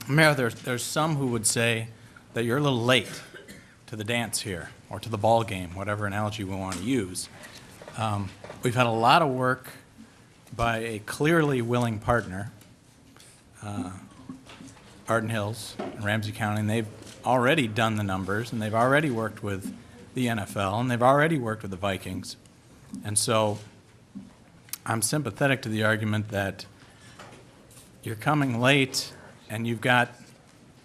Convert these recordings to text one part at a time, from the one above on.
Mayor, there's some who would say that you're a little late to the dance here, or to the ball game, whatever analogy we want to use. We've had a lot of work by a clearly willing partner, Arden Hills and Ramsey County, and they've already done the numbers, and they've already worked with the NFL, and they've already worked with the Vikings. And so I'm sympathetic to the argument that you're coming late and you've got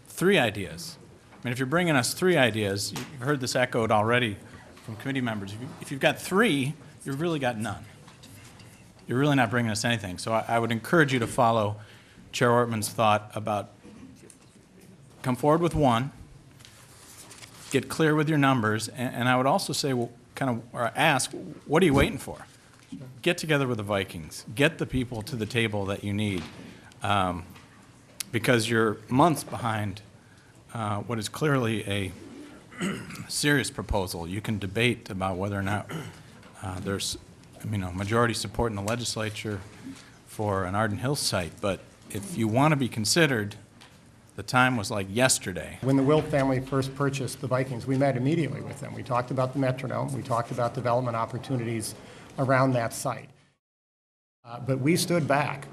3 ideas. I mean, if you're bringing us 3 ideas, you've heard this echoed already from committee members. If you've got 3, you've really got none. You're really not bringing us anything. So I would encourage you to follow Chair Ortman's thought about come forward with 1, get clear with your numbers, and I would also say, well, or ask, what are you waiting for? Get together with the Vikings. Get the people to the table that you need, because you're months behind what is clearly a serious proposal. You can debate about whether or not there's majority support in the legislature for an Arden Hills site, but if you want to be considered, the time was like yesterday. When the Wilt family first purchased the Vikings, we met immediately with them. We talked about the Metronome. We talked about development opportunities around that site. But we stood back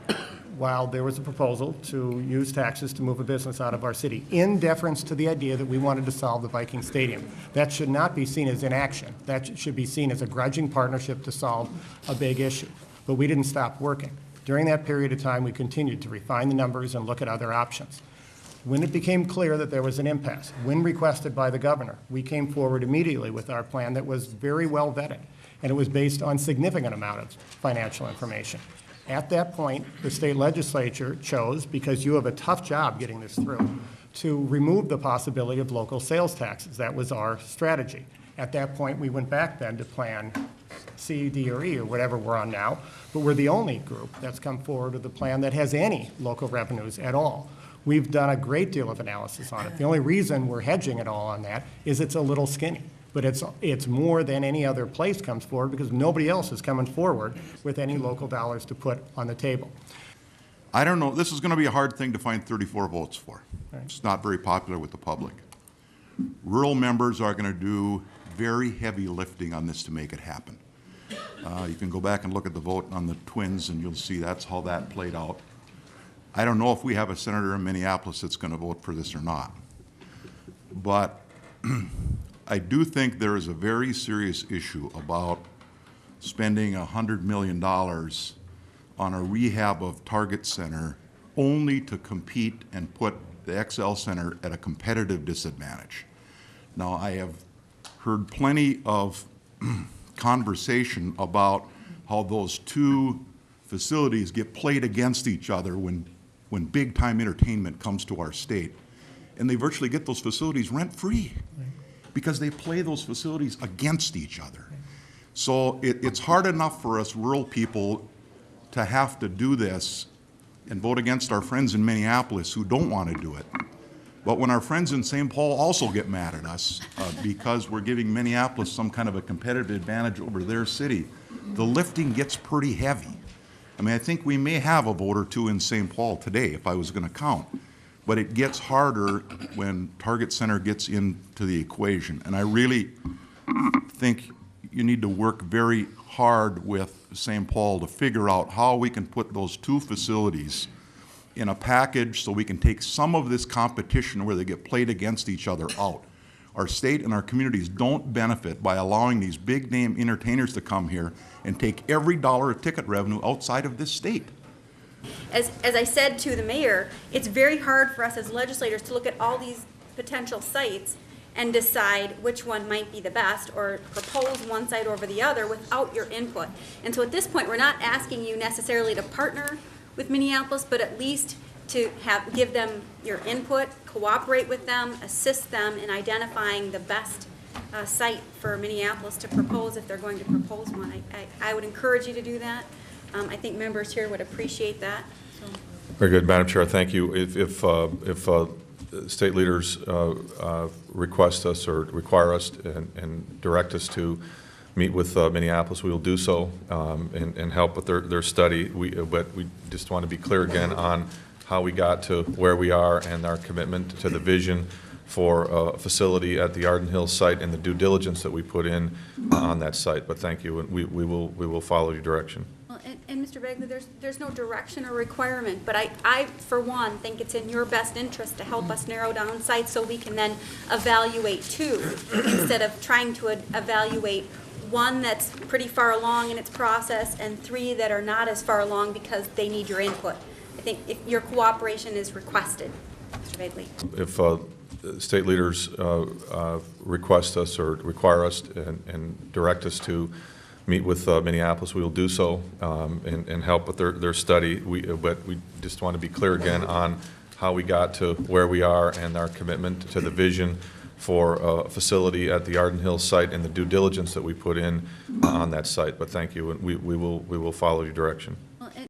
while there was a proposal to use taxes to move a business out of our city, in deference to the idea that we wanted to solve the Viking Stadium. That should not be seen as inaction. That should be seen as a grudging partnership to solve a big issue. But we didn't stop working. During that period of time, we continued to refine the numbers and look at other options. When it became clear that there was an impasse, when requested by the governor, we came forward immediately with our plan that was very well vetted, and it was based on significant amount of financial information. At that point, the state legislature chose, because you have a tough job getting this through, to remove the possibility of local sales taxes. That was our strategy. At that point, we went back then to Plan C, D, or E, or whatever we're on now, but we're the only group that's come forward with a plan that has any local revenues at all. We've done a great deal of analysis on it. The only reason we're hedging it all on that is it's a little skinny. But it's more than any other place comes forward, because nobody else is coming forward with any local dollars to put on the table. I don't know. This is going to be a hard thing to find 34 votes for. Right. It's not very popular with the public. Rural members are going to do very heavy lifting on this to make it happen. You can go back and look at the vote on the Twins, and you'll see that's how that played out. I don't know if we have a senator in Minneapolis that's going to vote for this or not. But I do think there is a very serious issue about spending $100 million on a rehab of Target Center only to compete and put the XL Center at a competitive disadvantage. Now, I have heard plenty of conversation about how those 2 facilities get played against each other when big-time entertainment comes to our state. And they virtually get those facilities rent-free because they play those facilities against each other. So it's hard enough for us rural people to have to do this and vote against our friends in Minneapolis who don't want to do it. But when our friends in St. Paul also get mad at us because we're giving Minneapolis some kind of a competitive advantage over their city, the lifting gets pretty heavy. I mean, I think we may have a vote or 2 in St. Paul today, if I was going to count. But it gets harder when Target Center gets into the equation. And I really think you need to work very hard with St. Paul to figure out how we can put those 2 facilities in a package so we can take some of this competition where they get played against each other out. Our state and our communities don't benefit by allowing these big-name entertainers to come here and take every dollar of ticket revenue outside of this state. As I said to the mayor, it's very hard for us as legislators to look at all these potential sites and decide which one might be the best, or propose one site over the other without your input. And so at this point, we're not asking you necessarily to partner with Minneapolis, but at least to give them your input, cooperate with them, assist them in identifying the best site for Minneapolis to propose if they're going to propose one. I would encourage you to do that. I think members here would appreciate that. So. Very good, Madam Chair. Thank you. If state leaders request us or require us and direct us to meet with Minneapolis, we will do so and help with their study. But we just want to be clear again on how we got to where we are and our commitment to the vision for a facility at the Arden Hills site and the due diligence that we put in on that site. But thank you, and we will follow your direction. Well, and Mr. Bagley, there's no direction or requirement, but I, for one, think it's in your best interest to help us narrow down sites so we can then evaluate two, instead of trying to evaluate one that's pretty far along in its process and three that are not as far along because they need your input. I think if your cooperation is requested, Mr. Bagley. If state leaders request us or require us and direct us to meet with Minneapolis, we will do so and help with their study. But we just want to be clear again on how we got to where we are and our commitment to the vision for a facility at the Arden Hills site and the due diligence that we put in on that site. But thank you, and we will follow your direction.